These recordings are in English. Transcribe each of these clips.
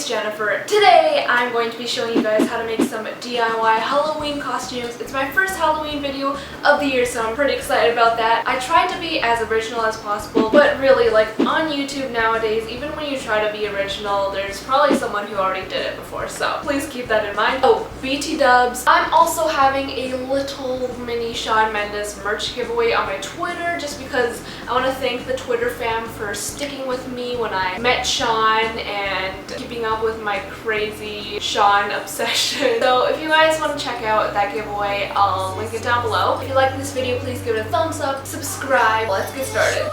it's Jennifer. Today I'm going to be showing you guys how to make some DIY Halloween costumes. It's my first Halloween video of the year, so I'm pretty excited about that. I tried to be as original as possible, but really, like, on YouTube nowadays, even when you try to be original, there's probably someone who already did it before, so please keep that in mind. Oh, BT dubs. I'm also having a little mini Shawn Mendes merch giveaway on my Twitter, just because I want to thank the Twitter fam for sticking with me when I met Shawn and keeping up with my crazy Shawn obsession. So if you guys want to check out that giveaway, I'll link it down below. If you like this video, please give it a thumbs up, subscribe. Let's get started.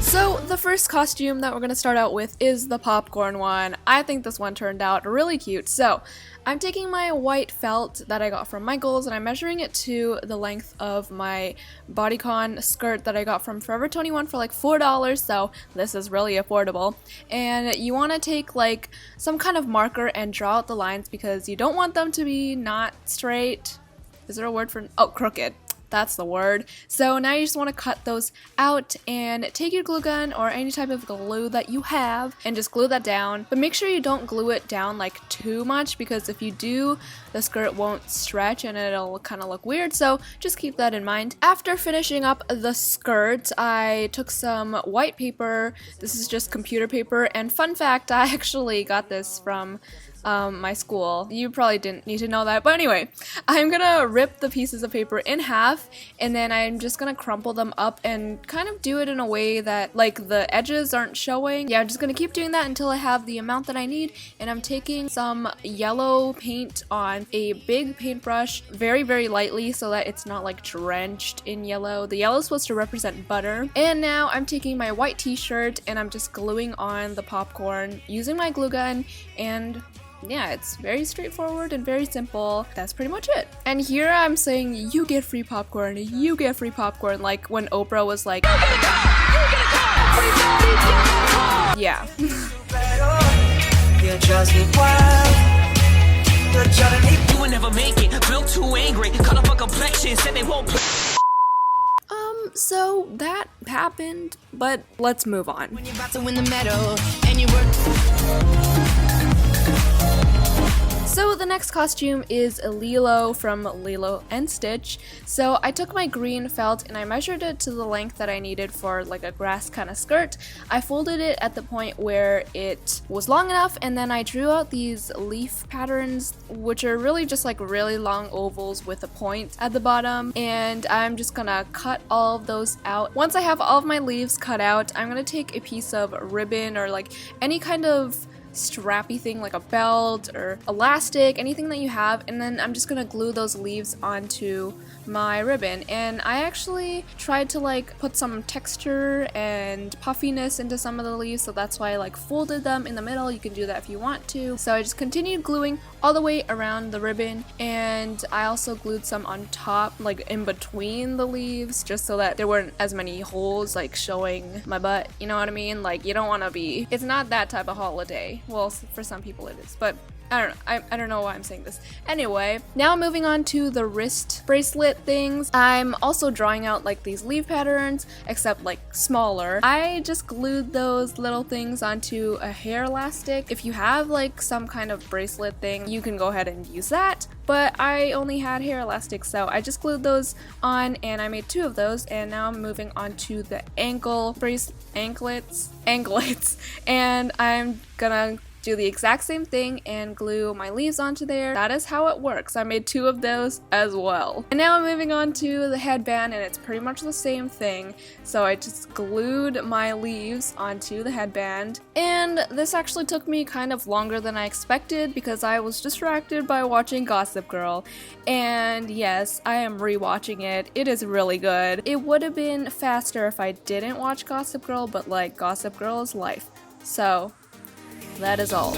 So the first costume that we're going to start out with is the popcorn one. I think this one turned out really cute. So I'm taking my white felt that I got from Michael's and I'm measuring it to the length of my bodycon skirt that I got from Forever 21 for like $4, so this is really affordable. And you want to take like some kind of marker and draw out the lines because you don't want them to be not straight. Is there a word for, oh, crooked. That's the word. So now you just want to cut those out and take your glue gun or any type of glue that you have and just glue that down. But make sure you don't glue it down like too much because if you do, the skirt won't stretch and it'll kind of look weird. So just keep that in mind. After finishing up the skirt, I took some white paper. This is just computer paper. And fun fact, I actually got this from my school. You probably didn't need to know that, but anyway, I'm gonna rip the pieces of paper in half and then I'm just gonna crumple them up and kind of do it in a way that like the edges aren't showing. Yeah, I'm just gonna keep doing that until I have the amount that I need. And I'm taking some yellow paint on a big paintbrush very, very lightly so that it's not like drenched in yellow. The yellow is supposed to represent butter. And now I'm taking my white t-shirt and I'm just gluing on the popcorn using my glue gun, and yeah, it's very straightforward and very simple. That's pretty much it. And here I'm saying, you get free popcorn, you get free popcorn, like when Oprah was like, you get a car, you get a car, yeah. You will never make it, feel too angry, cut off a complexion, said they won't play. So that happened, but let's move on. When you're about to win the medal and you So the next costume is Lilo from Lilo and Stitch. So I took my green felt and I measured it to the length that I needed for like a grass kind of skirt. I folded it at the point where it was long enough and then I drew out these leaf patterns, which are really just like really long ovals with a point at the bottom. And I'm just gonna cut all of those out. Once I have all of my leaves cut out, I'm gonna take a piece of ribbon or like any kind of strappy thing like a belt or elastic, anything that you have, and then I'm just gonna glue those leaves onto my ribbon. And I actually tried to like put some texture and puffiness into some of the leaves, so that's why I like folded them in the middle. You can do that if you want to. So I just continued gluing all the way around the ribbon, and I also glued some on top, like in between the leaves, just so that there weren't as many holes like showing my butt, you know what I mean? Like, you don't want to be, it's not that type of holiday. Well, for some people it is, but I don't know. I don't know why I'm saying this. Anyway, now moving on to the wrist bracelet things. I'm also drawing out like these leaf patterns, except like smaller. I just glued those little things onto a hair elastic. If you have like some kind of bracelet thing, you can go ahead and use that. But I only had hair elastics, so I just glued those on and I made 2 of those. And now I'm moving on to the anklets. And I'm gonna do the exact same thing and glue my leaves onto there. That is how it works. I made 2 of those as well. And now I'm moving on to the headband, and it's pretty much the same thing. So I just glued my leaves onto the headband, and this actually took me kind of longer than I expected because I was distracted by watching Gossip Girl. And yes, I am rewatching it. It is really good. It would have been faster if I didn't watch Gossip Girl, but like, Gossip Girl is life. So that is all.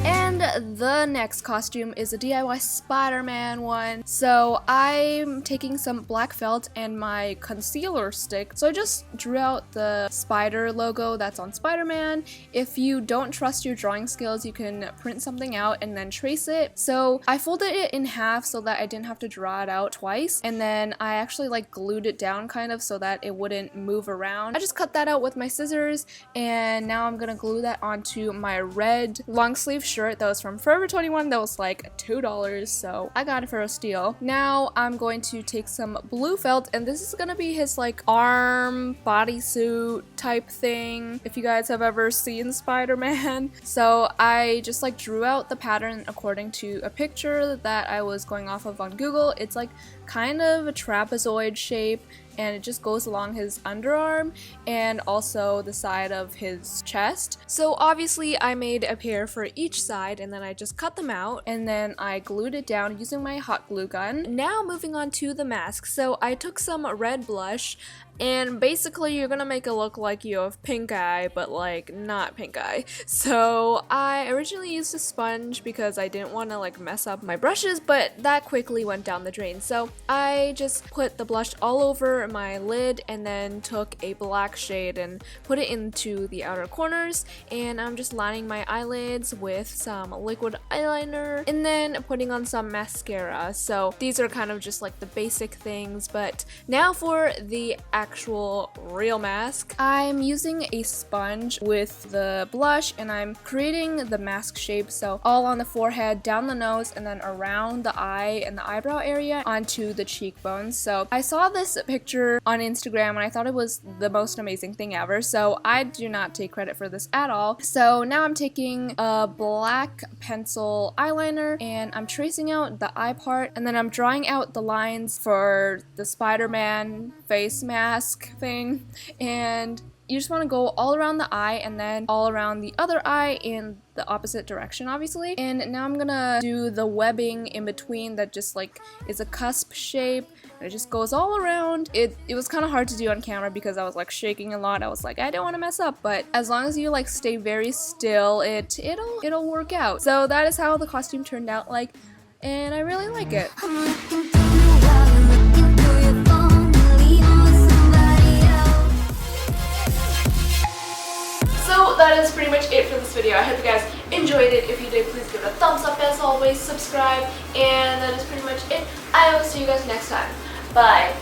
And the next costume is a DIY Spider-Man one. So I'm taking some black felt and my concealer stick. So I just drew out the spider logo that's on Spider-Man. If you don't trust your drawing skills, you can print something out and then trace it. So I folded it in half so that I didn't have to draw it out twice, and then I actually like glued it down kind of so that it wouldn't move around. I just cut that out with my scissors, and now I'm gonna glue that onto my red long sleeve shirt that was from Forever 21 that was like $2, so I got it for a steal. Now I'm going to take some blue felt, and this is gonna be his like arm bodysuit type thing, if you guys have ever seen Spider-Man. So I just like drew out the pattern according to a picture that I was going off of on Google. It's like kind of a trapezoid shape, and it just goes along his underarm and also the side of his chest. So obviously I made a pair for each side, and then I just cut them out, and then I glued it down using my hot glue gun. Now moving on to the mask. So I took some red blush, and basically you're gonna make it look like you have pink eye, but like not pink eye. So I originally used a sponge because I didn't want to like mess up my brushes, but that quickly went down the drain. So I just put the blush all over my lid, and then took a black shade and put it into the outer corners, and I'm just lining my eyelids with some liquid eyeliner and then putting on some mascara. So these are kind of just like the basic things, but now for the actual real mask. I'm using a sponge with the blush, and I'm creating the mask shape, so all on the forehead, down the nose, and then around the eye and the eyebrow area onto the cheekbones. So I saw this picture on Instagram and I thought it was the most amazing thing ever, so I do not take credit for this at all. So now I'm taking a black pencil eyeliner and I'm tracing out the eye part, and then I'm drawing out the lines for the Spider-Man face mask thing, and you just want to go all around the eye and then all around the other eye in the opposite direction, obviously. And now I'm gonna do the webbing in between that just like is a cusp shape, and it just goes all around. It was kind of hard to do on camera because I was like shaking a lot. I was like, I don't want to mess up, but as long as you like stay very still, it'll work out. So that is how the costume turned out like, and I really like it. So that is pretty much it for this video. I hope you guys enjoyed it. If you did, please give it a thumbs up. As always, subscribe, and that is pretty much it. I will see you guys next time. Bye.